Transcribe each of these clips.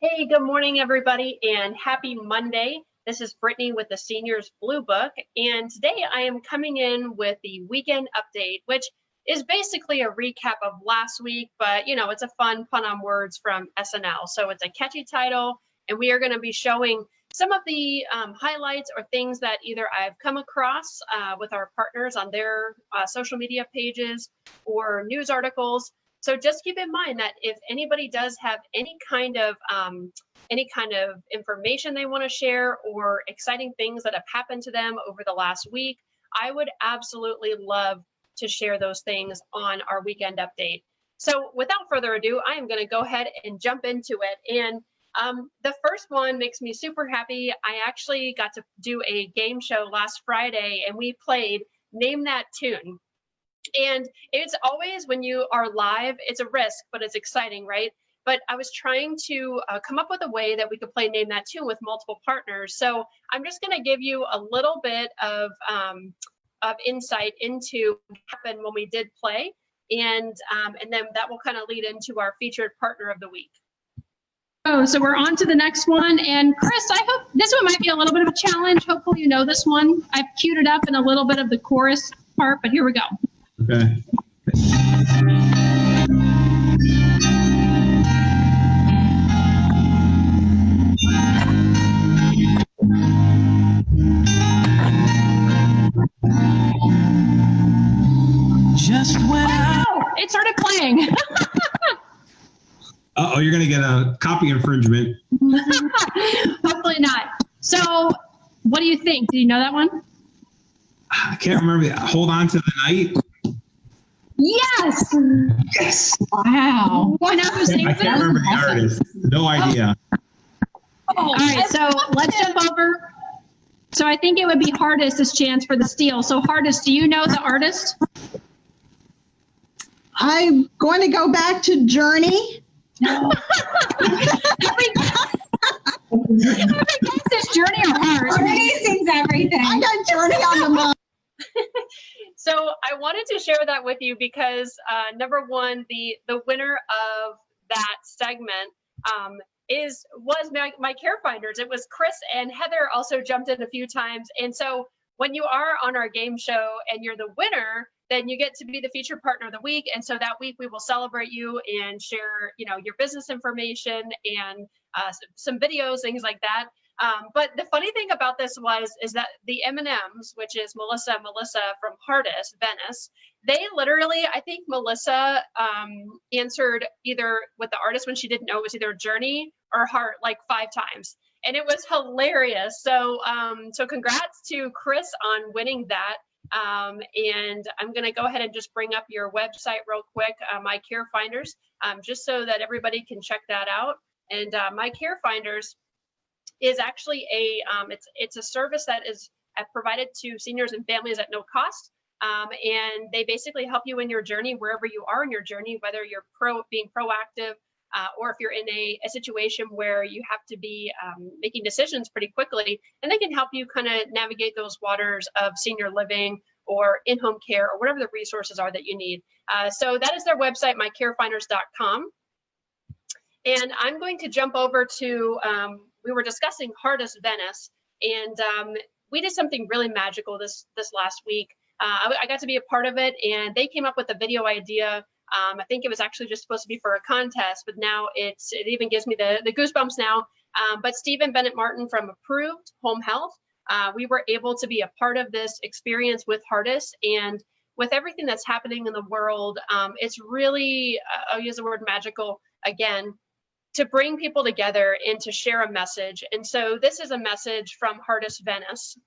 Hey, good morning, everybody, and happy Monday. This is Brittany with the Seniors Blue Book, and today I am coming in with the weekend update, which is basically a recap of last week, but it's a fun pun on words from SNL. So it's a catchy title, and we are going to be showing some of the highlights or things that either I've come across with our partners on their social media pages or news articles. So just keep in mind that if anybody does have any kind of information they want to share or exciting things that have happened to them over the last week, I would absolutely love to share those things on our weekend update. So without further ado, I am going to go ahead and jump into it. And the first one makes me super happy. I actually got to do a game show last Friday, and we played Name That Tune. And it's always, when you are live, it's a risk, but it's exciting, right? But I was trying to come up with a way that we could play Name That Tune with multiple partners. So I'm just going to give you a little bit of insight into what happened when we did play, and then that will kind of lead into our featured partner of the week. Oh, so we're on to the next one. And Chris, I hope this one might be a little bit of a challenge. Hopefully you know this one. I've queued it up in a little bit of the chorus part, but here we go. Okay. Just when it started playing. Uh-oh, you're going to get a copy infringement. Hopefully not. So what do you think? Do you know that one? I can't remember. Hold On to the Night. Yes. Yes. Wow. I can't remember the artist. No idea. All right, so let's jump over. So I think it would be Hardest's chance for the steal. So Hardest, do you know the artist? I'm going to go back to Journey. Every guess is Journey or Hard? Journey sings everything. I got Journey on the mind. So I wanted to share that with you because number one, the winner of that segment was my care finders. It was Chris, and Heather also jumped in a few times. And so when you are on our game show and you're the winner, then you get to be the featured partner of the week. And so that week we will celebrate you and share, your business information and some videos, things like that. But the funny thing about this is that the M&Ms, which is Melissa from Hardest, Venice, they literally, I think Melissa answered either with the artist when she didn't know it was either Journey or Heart like 5 times. And it was hilarious. So so congrats to Chris on winning that. And I'm going to go ahead and just bring up your website real quick, My Care Finders, just so that everybody can check that out. And My Care Finders is actually it's a service that is provided to seniors and families at no cost. And they basically help you in your journey, wherever you are in your journey, whether you're being proactive or if you're in a situation where you have to be making decisions pretty quickly, and they can help you kind of navigate those waters of senior living or in-home care or whatever the resources are that you need. So that is their website, mycarefinders.com. And I'm going to jump over to, we were discussing Hardest Venice, and we did something really magical this last week. I got to be a part of it, and they came up with a video idea. I think it was actually just supposed to be for a contest, but now it even gives me the goosebumps now. But Stephen Bennett Martin from Approved Home Health, we were able to be a part of this experience with Hardest, and with everything that's happening in the world, it's really, I'll use the word magical again, to bring people together and to share a message. And so this is a message from Hardest Venice.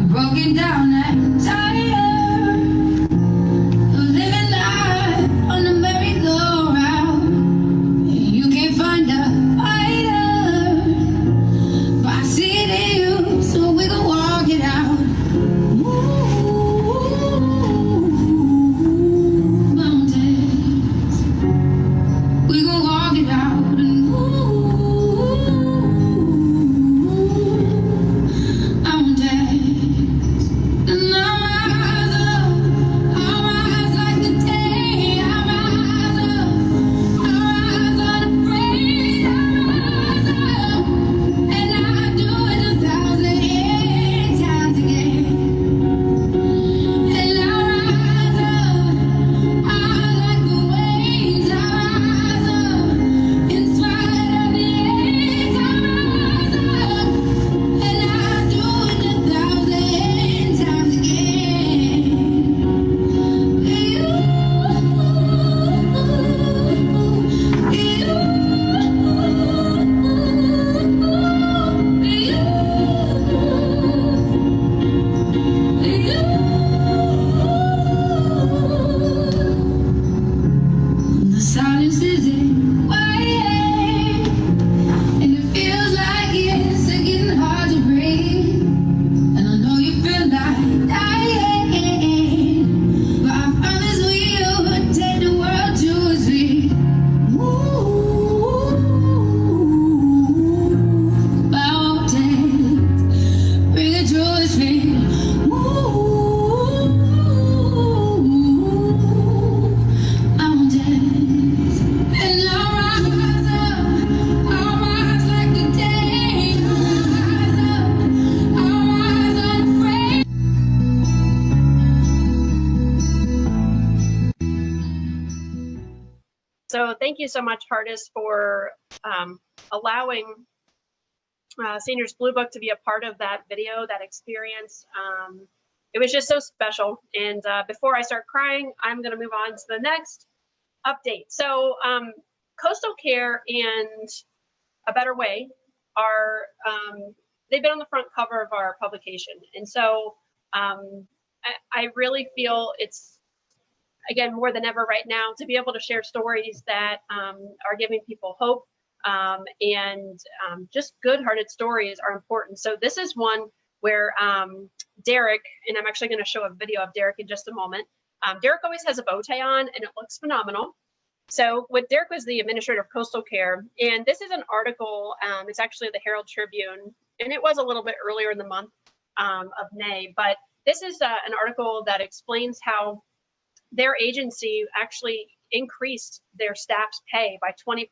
Broken down and tired of living life on a merry-go-round. You can't find a fighter So thank you so much, Hardis, for allowing Seniors Blue Book to be a part of that video, that experience. It was just so special. And before I start crying, I'm going to move on to the next update. So Coastal Care and A Better Way are, they've been on the front cover of our publication. And so I really feel it's, again, more than ever right now, to be able to share stories that are giving people hope, and just good-hearted stories are important. So this is one where Derek, and I'm actually going to show a video of Derek in just a moment. Derek always has a bow tie on, and it looks phenomenal. So what Derek was the administrator of Coastal Care, and this is an article, it's actually the Herald Tribune, and it was a little bit earlier in the month of May, but this is an article that explains how their agency actually increased their staff's pay by 20%.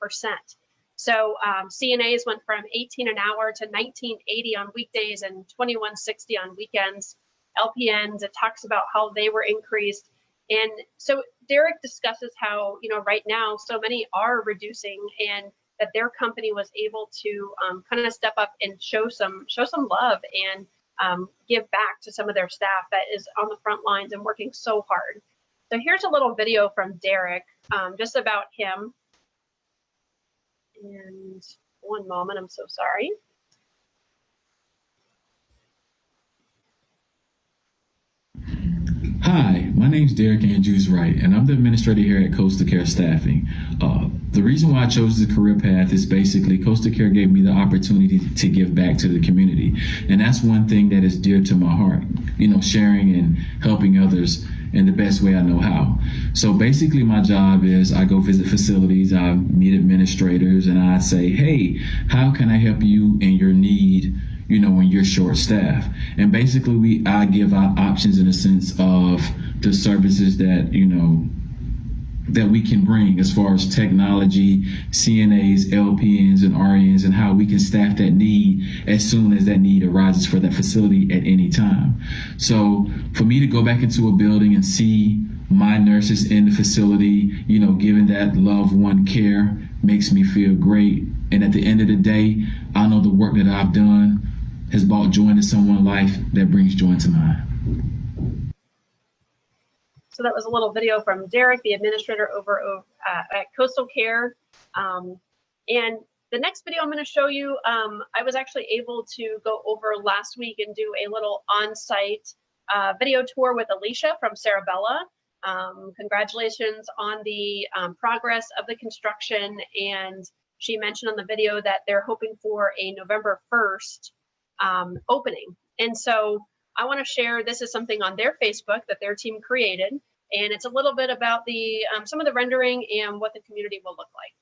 So CNAs went from 18 an hour to 19.80 on weekdays and 21.60 on weekends. LPNs, it talks about how they were increased. And so Derek discusses how, you know, right now so many are reducing, and that their company was able to kind of step up and show some love and give back to some of their staff that is on the front lines and working so hard. So here's a little video from Derek, just about him. And one moment, I'm so sorry. Hi, my name's Derek Andrews Wright, and I'm the administrator here at Coastal Care Staffing. The reason why I chose the career path is basically Coastal Care gave me the opportunity to give back to the community. And that's one thing that is dear to my heart, you know, sharing and helping others in the best way I know how. So basically my job is I go visit facilities, I meet administrators, and I say, hey, how can I help you in your need, you know, when you're short staffed? And basically I give out options in a sense of the services that, you know, that we can bring as far as technology, CNAs, LPNs, and RNs, and how we can staff that need as soon as that need arises for that facility at any time. So for me to go back into a building and see my nurses in the facility, you know, giving that loved one care makes me feel great. And at the end of the day, I know the work that I've done has brought joy into someone's life that brings joy into mine. So that was a little video from Derek, the administrator over at Coastal Care. And the next video I'm going to show you, I was actually able to go over last week and do a little on-site video tour with Alicia from Sarabella. Congratulations on the progress of the construction. And she mentioned on the video that they're hoping for a November 1st opening. And so I want to share, this is something on their Facebook that their team created, and it's a little bit about the some of the rendering and what the community will look like.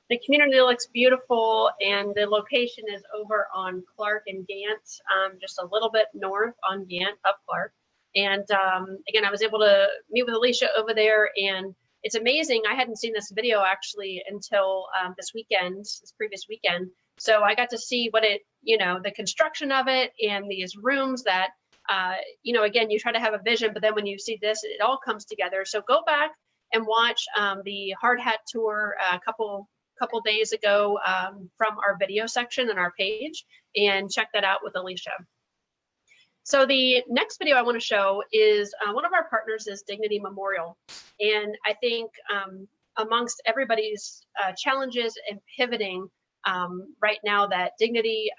The community looks beautiful, and the location is over on Clark and Gant, just a little bit north on Gant up Clark. And again, I was able to meet with Alicia over there, and it's amazing. I hadn't seen this video actually until this previous weekend. So I got to see what it, the construction of it and these rooms that, again, you try to have a vision, but then when you see this, it all comes together. So go back and watch the hard hat tour a couple days ago from our video section on our page, and check that out with Alicia. So the next video I want to show is one of our partners is Dignity Memorial. And I think amongst everybody's challenges and pivoting right now, that Dignity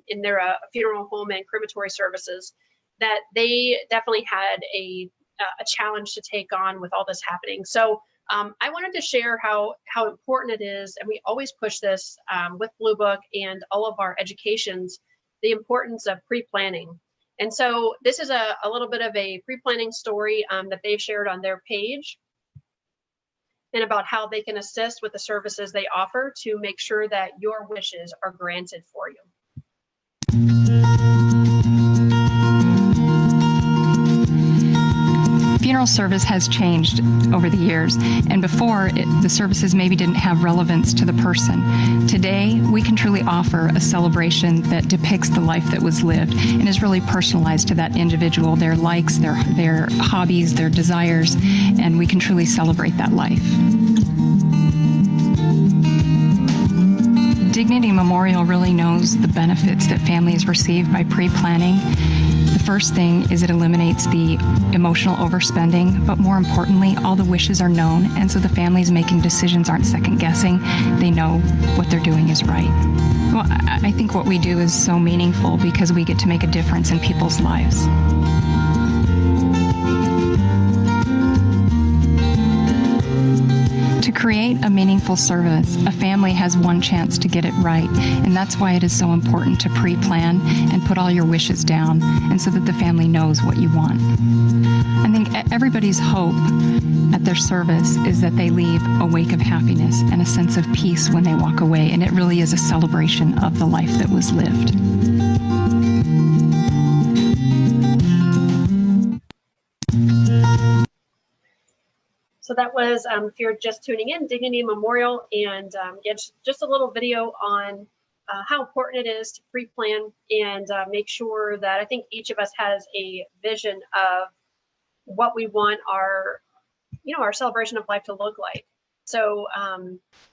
in their funeral home and crematory services, that they definitely had a challenge to take on with all this happening. So I wanted to share how important it is, and we always push this with Blue Book and all of our educations, the importance of pre-planning. And so this is a little bit of a pre-planning story that they've shared on their page, and about how they can assist with the services they offer to make sure that your wishes are granted for you. Funeral service has changed over the years, and before the services maybe didn't have relevance to the person. Today, we can truly offer a celebration that depicts the life that was lived and is really personalized to that individual, their likes, their hobbies, their desires, and we can truly celebrate that life. Dignity Memorial really knows the benefits that families receive by pre-planning. The first thing is it eliminates the emotional overspending, but more importantly, all the wishes are known, and so the families making decisions aren't second guessing. They know what they're doing is right. Well, I think what we do is so meaningful because we get to make a difference in people's lives. To create a meaningful service, a family has one chance to get it right, and that's why it is so important to pre-plan and put all your wishes down, and so that the family knows what you want. I think everybody's hope at their service is that they leave a wake of happiness and a sense of peace when they walk away, and it really is a celebration of the life that was lived. So that was, if you're just tuning in, Dignity Memorial, and just a little video on how important it is to pre-plan and make sure that I think each of us has a vision of what we want our celebration of life to look like. So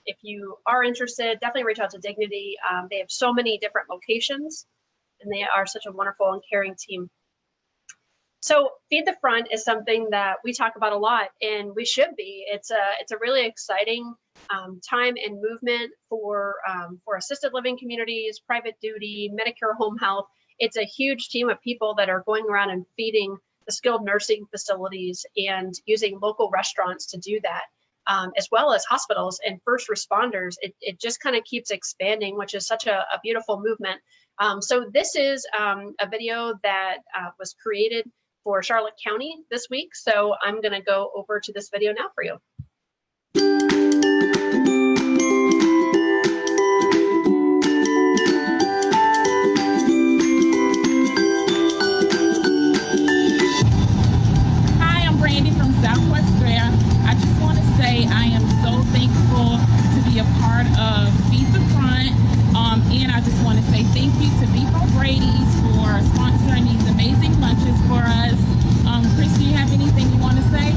if you are interested, definitely reach out to Dignity. They have so many different locations, and they are such a wonderful and caring team. So Feed the Front is something that we talk about a lot, and we should be. It's a really exciting time and movement for assisted living communities, private duty, Medicare home health. It's a huge team of people that are going around and feeding the skilled nursing facilities and using local restaurants to do that, as well as hospitals and first responders. It just kind of keeps expanding, which is such a beautiful movement. So this is a video that was created for Charlotte County this week. So I'm going to go over to this video now for you. Hi, I'm Brandy from Southwest Fair. I just want to say I am so thankful to be a part of Feed the Front. And I just want to say thank you to Beefo Brady's for sponsoring these amazing lunches for us. Chris, do you have anything you want to say?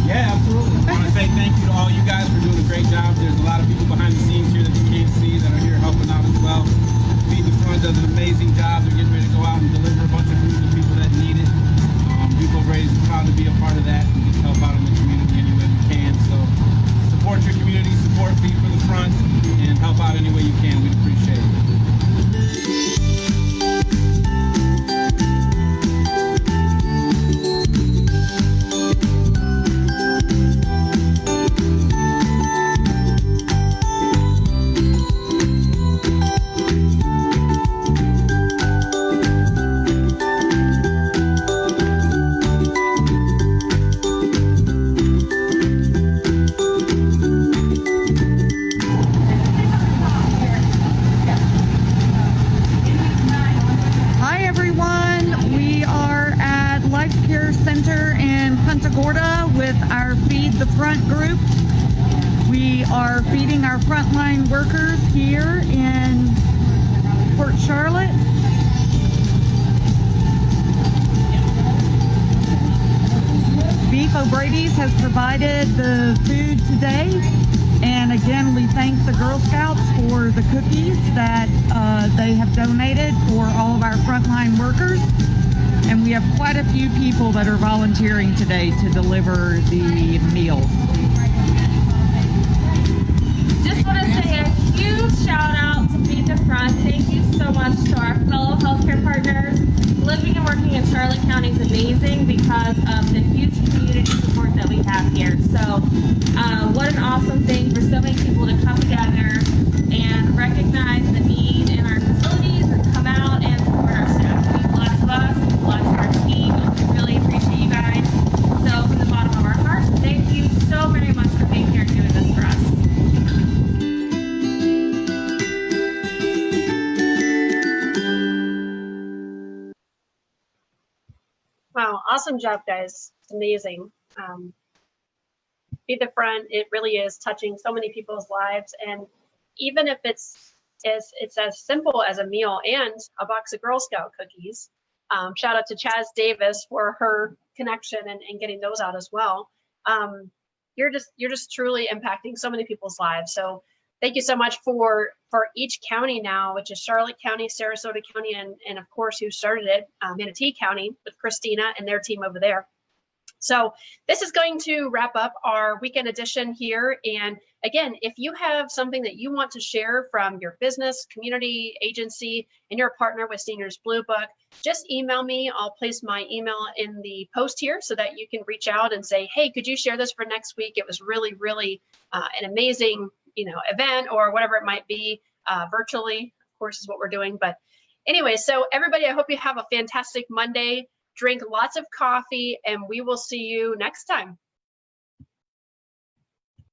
Yeah, absolutely. I want to say thank you to all you guys for doing a great job. There's a lot of people behind the scenes here that you can't see that are here helping out as well. Feed the Front does an amazing job. They're getting ready to go out and deliver a bunch of food to people that need it. Beefo Brady's is proud to be a part of that and just help out in the community any way we can. So support your community, support Feed for the Front, and help out any way you can. We'd appreciate it. Center in Punta Gorda with our Feed the Front group. We are feeding our frontline workers here in Port Charlotte. Beef O'Brady's has provided the food today. And again, we thank the Girl Scouts for the cookies that they have donated for all of our frontline workers. And we have quite a few people that are volunteering today to deliver the meals. Just want to say a huge shout out to Feed the Front. Thank you so much to our fellow healthcare partners. Living and working in Charlotte County is amazing because of the huge community support that we have here. So what an awesome thing for so many people to come together and recognize the need in our facilities and come out and support our staff. It means a lot to us, a lot to our team. We really appreciate you guys. So from the bottom of our hearts, thank you so very much for being here and doing this for us. Wow, awesome job, guys. It's amazing. Be the Front, it really is touching so many people's lives. And even if it's as simple as a meal and a box of Girl Scout cookies, shout out to Chaz Davis for her connection and getting those out as well. You're just truly impacting so many people's lives. So thank you so much for each county now, which is Charlotte County, Sarasota County, and of course, who started it, Manatee County with Christina and their team over there. So this is going to wrap up our weekend edition here. And again, if you have something that you want to share from your business, community, agency, and you're a partner with Seniors Blue Book, just email me. I'll place my email in the post here so that you can reach out and say, hey, could you share this for next week? It was really, really an amazing, event or whatever it might be, virtually, of course, is what we're doing. But anyway, so everybody, I hope you have a fantastic Monday. Drink lots of coffee, and we will see you next time.